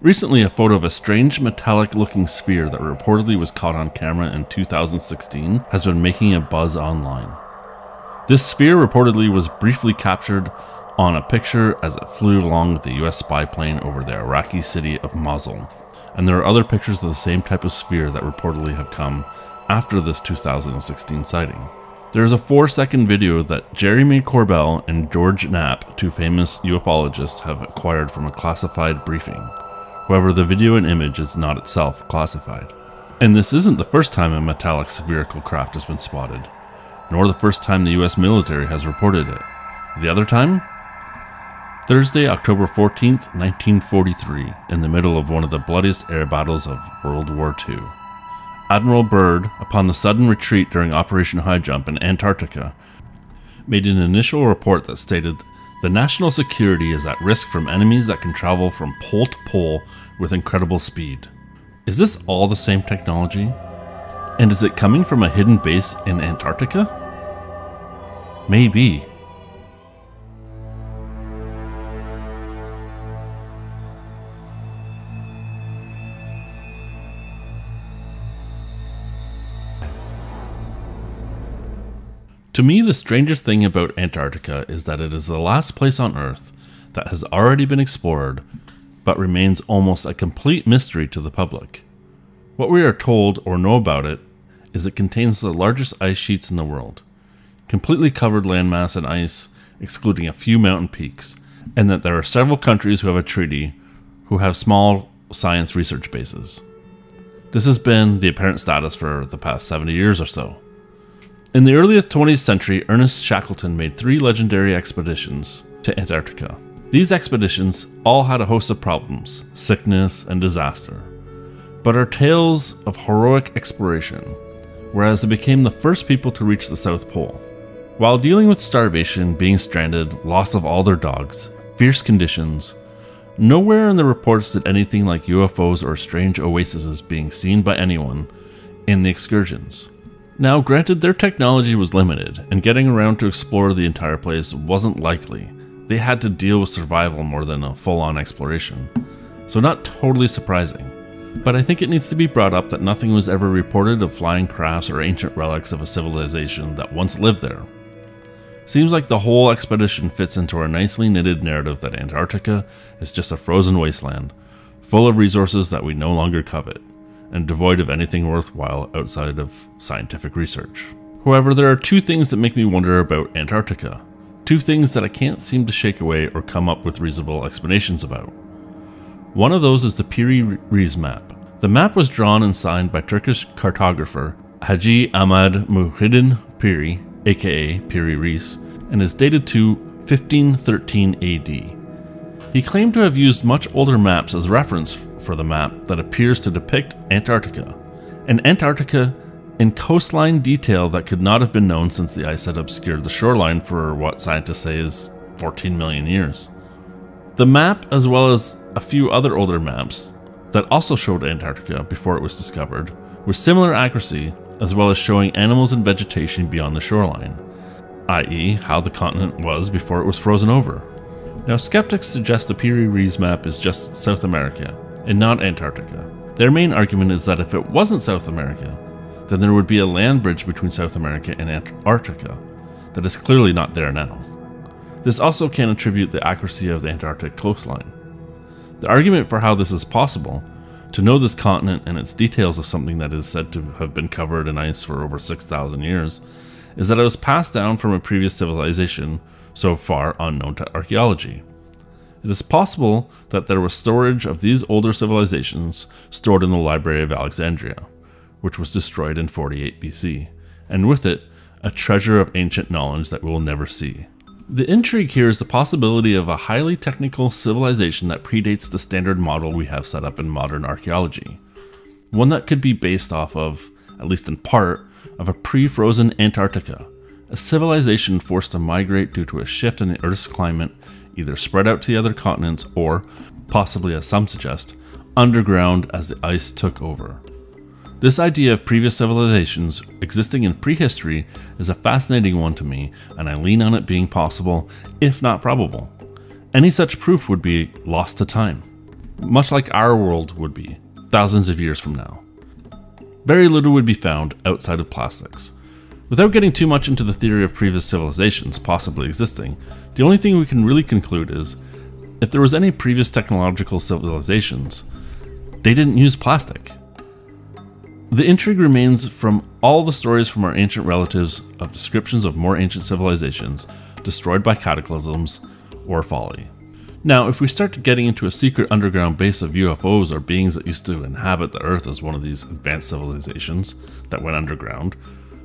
Recently, a photo of a strange metallic-looking sphere that reportedly was caught on camera in 2016 has been making a buzz online. This sphere reportedly was briefly captured on a picture as it flew along with the US spy plane over the Iraqi city of Mosul, and there are other pictures of the same type of sphere that reportedly have come after this 2016 sighting. There is a 4-second video that Jeremy Corbell and George Knapp, two famous ufologists, have acquired from a classified briefing. However, the video and image is not itself classified. And this isn't the first time a metallic spherical craft has been spotted, nor the first time the US military has reported it. The other time? Thursday, October 14th, 1943, in the middle of one of the bloodiest air battles of World War II. Admiral Byrd, upon the sudden retreat during Operation High Jump in Antarctica, made an initial report that stated, "The national security is at risk from enemies that can travel from pole to pole with incredible speed." Is this all the same technology? And is it coming from a hidden base in Antarctica? Maybe. To me, the strangest thing about Antarctica is that it is the last place on Earth that has already been explored, but remains almost a complete mystery to the public. What we are told or know about it is it contains the largest ice sheets in the world, completely covered landmass in ice, excluding a few mountain peaks, and that there are several countries who have a treaty who have small science research bases. This has been the apparent status for the past 70 years or so. In the early 20th century, Ernest Shackleton made 3 legendary expeditions to Antarctica. These expeditions all had a host of problems, sickness, and disaster, but are tales of heroic exploration, whereas they became the first people to reach the South Pole. While dealing with starvation, being stranded, loss of all their dogs, fierce conditions, nowhere in the reports did anything like UFOs or strange oases being seen by anyone in the excursions. Now, granted, their technology was limited, and getting around to explore the entire place wasn't likely. They had to deal with survival more than a full-on exploration, so not totally surprising. But I think it needs to be brought up that nothing was ever reported of flying crafts or ancient relics of a civilization that once lived there. Seems like the whole expedition fits into our nicely knitted narrative that Antarctica is just a frozen wasteland, full of resources that we no longer covet, and devoid of anything worthwhile outside of scientific research. However, there are 2 things that make me wonder about Antarctica. 2 things that I can't seem to shake away or come up with reasonable explanations about. One of those is the Piri Reis map. The map was drawn and signed by Turkish cartographer Haji Ahmad Muhyiddin Piri, aka Piri Reis, and is dated to 1513 AD. He claimed to have used much older maps as reference for the map that appears to depict Antarctica, and Antarctica in coastline detail that could not have been known since the ice had obscured the shoreline for what scientists say is 14 million years. The map, as well as a few other older maps that also showed Antarctica before it was discovered, with similar accuracy, as well as showing animals and vegetation beyond the shoreline, i.e. how the continent was before it was frozen over. Now, skeptics suggest the Piri Reis map is just South America, and not Antarctica. Their main argument is that if it wasn't South America, then there would be a land bridge between South America and Antarctica that is clearly not there now. This also can attribute the accuracy of the Antarctic coastline. The argument for how this is possible, to know this continent and its details of something that is said to have been covered in ice for over 6,000 years, is that it was passed down from a previous civilization so far unknown to archaeology. It is possible that there was storage of these older civilizations stored in the Library of Alexandria, which was destroyed in 48 BC, and with it, a treasure of ancient knowledge that we will never see. The intrigue here is the possibility of a highly technical civilization that predates the standard model we have set up in modern archaeology. One that could be based off of, at least in part, of a pre-frozen Antarctica, a civilization forced to migrate due to a shift in the Earth's climate, either spread out to the other continents or, possibly as some suggest, underground as the ice took over. This idea of previous civilizations existing in prehistory is a fascinating one to me, and I lean on it being possible, if not probable. Any such proof would be lost to time. much like our world would be thousands of years from now. Very little would be found outside of plastics. Without getting too much into the theory of previous civilizations possibly existing, the only thing we can really conclude is, if there was any previous technological civilizations, they didn't use plastic. The intrigue remains from all the stories from our ancient relatives of descriptions of more ancient civilizations destroyed by cataclysms or folly. Now, if we start getting into a secret underground base of UFOs or beings that used to inhabit the Earth as one of these advanced civilizations that went underground,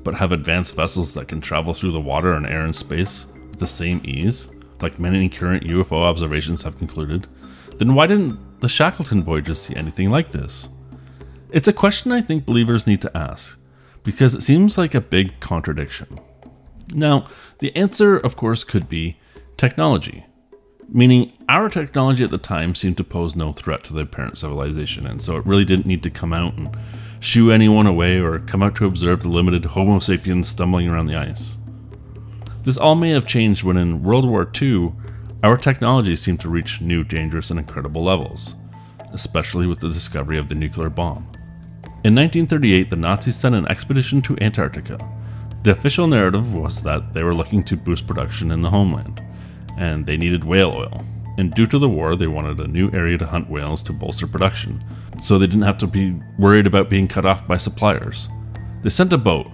but have advanced vessels that can travel through the water and air and space with the same ease, like many current UFO observations have concluded, then why didn't the Shackleton voyages see anything like this? It's a question I think believers need to ask, because it seems like a big contradiction. Now, the answer, of course, could be technology, meaning our technology at the time seemed to pose no threat to the apparent civilization, and so it really didn't need to come out and shoo anyone away or come out to observe the limited Homo sapiens stumbling around the ice. This all may have changed when in World War II, our technology seemed to reach new, dangerous, and incredible levels, especially with the discovery of the nuclear bomb. In 1938, the Nazis sent an expedition to Antarctica. The official narrative was that they were looking to boost production in the homeland, and they needed whale oil. And due to the war, they wanted a new area to hunt whales to bolster production, so they didn't have to be worried about being cut off by suppliers. They sent a boat,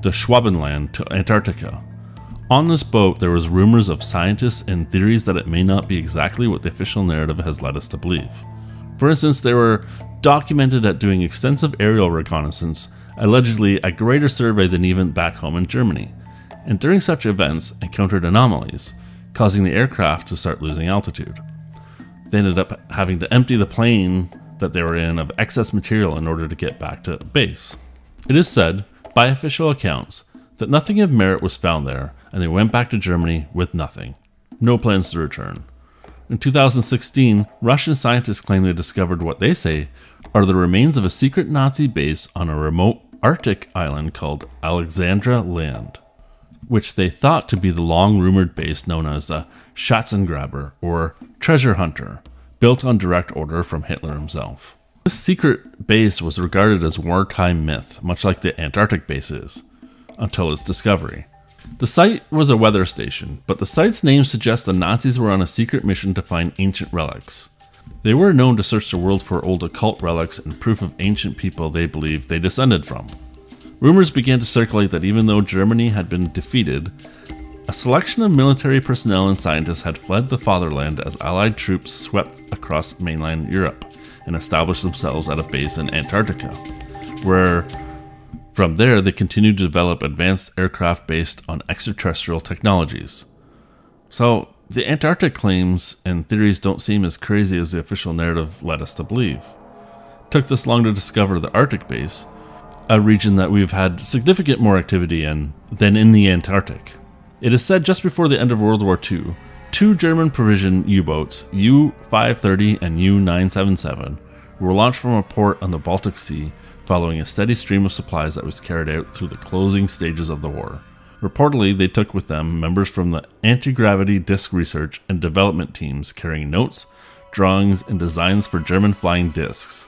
the Schwabenland, to Antarctica. On this boat, there was rumors of scientists and theories that it may not be exactly what the official narrative has led us to believe. For instance, they were documented at doing extensive aerial reconnaissance, allegedly a greater survey than even back home in Germany, and during such events encountered anomalies, causing the aircraft to start losing altitude. They ended up having to empty the plane that they were in of excess material in order to get back to base. It is said, by official accounts, that nothing of merit was found there, and they went back to Germany with nothing. No plans to return. In 2016, Russian scientists claim they discovered what they say are the remains of a secret Nazi base on a remote Arctic island called Alexandra Land, which they thought to be the long-rumored base known as the Schatzengräber, or treasure hunter, built on direct order from Hitler himself. This secret base was regarded as wartime myth, much like the Antarctic base is, until its discovery. The site was a weather station, but the site's name suggests the Nazis were on a secret mission to find ancient relics. They were known to search the world for old occult relics and proof of ancient people they believed they descended from. Rumors began to circulate that even though Germany had been defeated, a selection of military personnel and scientists had fled the fatherland as Allied troops swept across mainland Europe and established themselves at a base in Antarctica, where from there they continued to develop advanced aircraft based on extraterrestrial technologies. So the Antarctic claims and theories don't seem as crazy as the official narrative led us to believe. It took this long to discover the Arctic base, a region that we've had significant more activity in than in the Antarctic. It is said just before the end of World War II, two German provision U-boats, U-530 and U-977, were launched from a port on the Baltic Sea following a steady stream of supplies that was carried out through the closing stages of the war. Reportedly, they took with them members from the anti-gravity disc research and development teams carrying notes, drawings, and designs for German flying discs.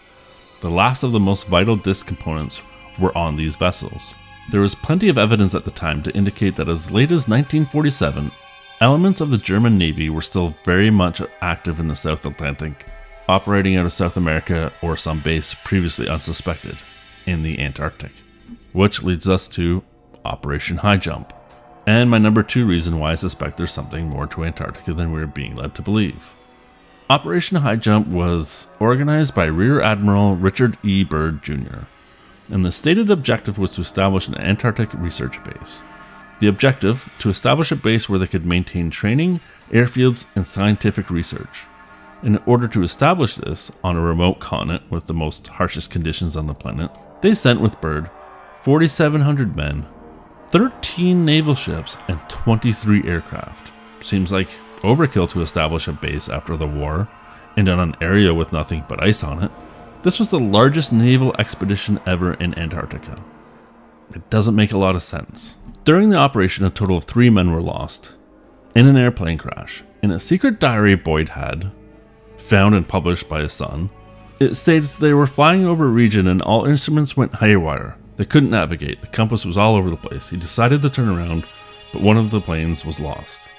The last of the most vital disc components were on these vessels. There was plenty of evidence at the time to indicate that as late as 1947, elements of the German Navy were still very much active in the South Atlantic, operating out of South America or some base previously unsuspected in the Antarctic. Which leads us to Operation High Jump, and my number 2 reason why I suspect there's something more to Antarctica than we're being led to believe. Operation High Jump was organized by Rear Admiral Richard E. Byrd Jr., and the stated objective was to establish an Antarctic research base. The objective, to establish a base where they could maintain training, airfields, and scientific research. In order to establish this on a remote continent with the most harshest conditions on the planet, they sent with Byrd 4,700 men, 13 naval ships, and 23 aircraft. Seems like overkill to establish a base after the war, and on an area with nothing but ice on it. This was the largest naval expedition ever in Antarctica. It doesn't make a lot of sense. During the operation, a total of 3 men were lost in an airplane crash. In a secret diary Boyd had, found and published by his son. It states they were flying over a region and all instruments went haywire. They couldn't navigate. The compass was all over the place. He decided to turn around, but one of the planes was lost.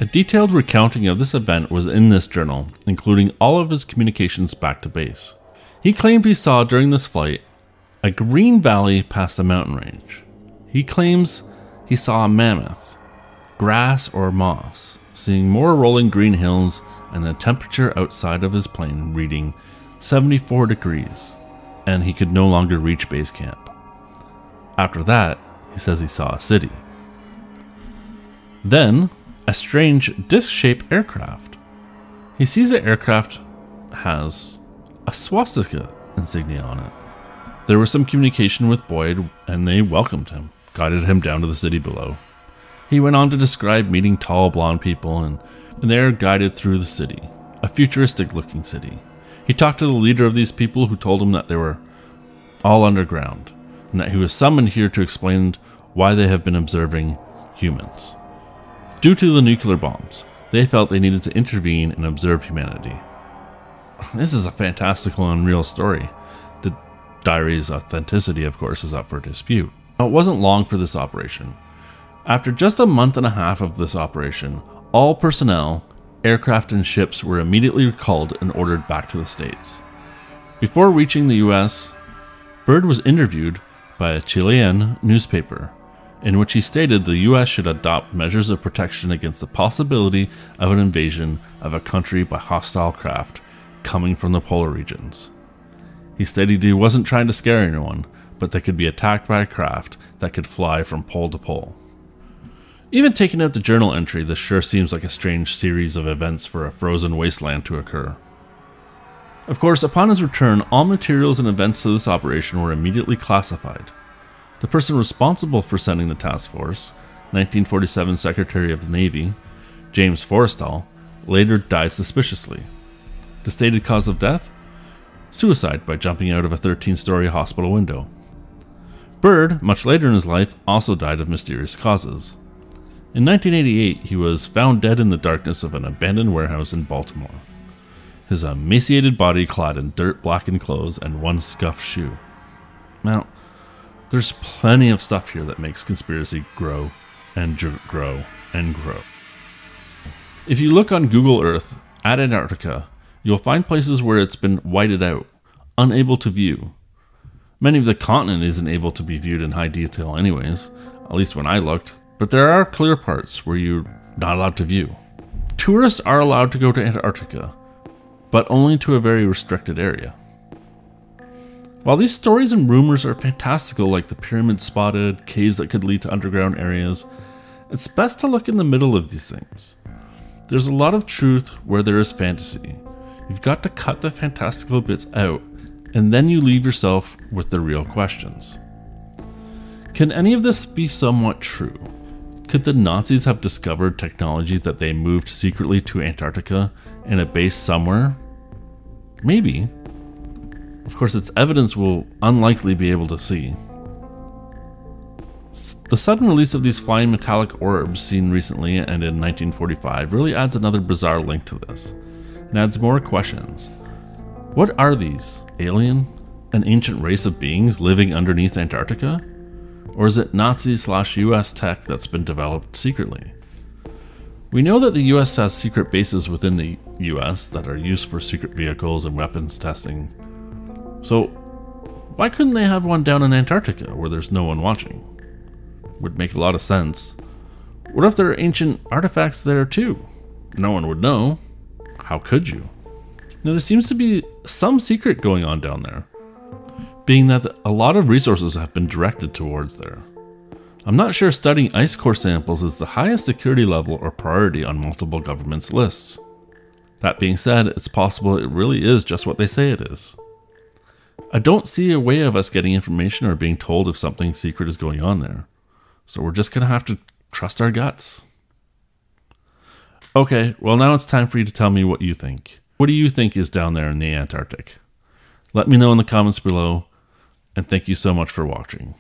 A detailed recounting of this event was in this journal, including all of his communications back to base. He claimed he saw during this flight a green valley past a mountain range. He claims he saw a mammoth, grass or moss, seeing more rolling green hills and the temperature outside of his plane reading 74 degrees, and he could no longer reach base camp. After that, he says he saw a city. Then, a strange disc-shaped aircraft. He sees the aircraft has a swastika insignia on it. There was some communication with Boyd and they welcomed him, guided him down to the city below. He went on to describe meeting tall blonde people and they are guided through the city, a futuristic looking city. He talked to the leader of these people who told him that they were all underground and that he was summoned here to explain why they have been observing humans. Due to the nuclear bombs, they felt they needed to intervene and observe humanity. This is a fantastical and real story. The diary's authenticity, of course, is up for dispute. Now, it wasn't long for this operation. After just a month and a half of this operation, all personnel, aircraft and ships were immediately recalled and ordered back to the States. Before reaching the US, Byrd was interviewed by a Chilean newspaper, in which he stated the US should adopt measures of protection against the possibility of an invasion of a country by hostile craft coming from the polar regions. He stated he wasn't trying to scare anyone, but they could be attacked by a craft that could fly from pole to pole. Even taking out the journal entry, this sure seems like a strange series of events for a frozen wasteland to occur. Of course, upon his return, all materials and events to this operation were immediately classified. The person responsible for sending the task force, 1947 Secretary of the Navy, James Forrestal, later died suspiciously. The stated cause of death? Suicide by jumping out of a 13-story hospital window. Byrd, much later in his life, also died of mysterious causes. In 1988, he was found dead in the darkness of an abandoned warehouse in Baltimore. His emaciated body clad in dirt-blackened clothes and one scuffed shoe. Now, there's plenty of stuff here that makes conspiracy grow and grow and grow. If you look on Google Earth at Antarctica, you'll find places where it's been whited out, unable to view. Many of the continent isn't able to be viewed in high detail anyways, at least when I looked, but there are clear parts where you're not allowed to view. Tourists are allowed to go to Antarctica, but only to a very restricted area. While these stories and rumors are fantastical, like the pyramids spotted, caves that could lead to underground areas, it's best to look in the middle of these things. There's a lot of truth where there is fantasy. You've got to cut the fantastical bits out, and then you leave yourself with the real questions. Can any of this be somewhat true? Could the Nazis have discovered technology that they moved secretly to Antarctica in a base somewhere? Maybe. Of course, its evidence we'll unlikely be able to see. The sudden release of these flying metallic orbs seen recently and in 1945 really adds another bizarre link to this, and adds more questions. What are these? Alien? An ancient race of beings living underneath Antarctica? Or is it Nazi/US tech that's been developed secretly? We know that the US has secret bases within the US that are used for secret vehicles and weapons testing. So, why couldn't they have one down in Antarctica where there's no one watching? Would make a lot of sense. What if there are ancient artifacts there too? No one would know. How could you? Now, there seems to be some secret going on down there, being that a lot of resources have been directed towards there. I'm not sure studying ice core samples is the highest security level or priority on multiple governments' lists. That being said, it's possible it really is just what they say it is. I don't see a way of us getting information or being told if something secret is going on there. So we're just going to have to trust our guts. Okay, well now it's time for you to tell me what you think. What do you think is down there in the Antarctic? Let me know in the comments below, and thank you so much for watching.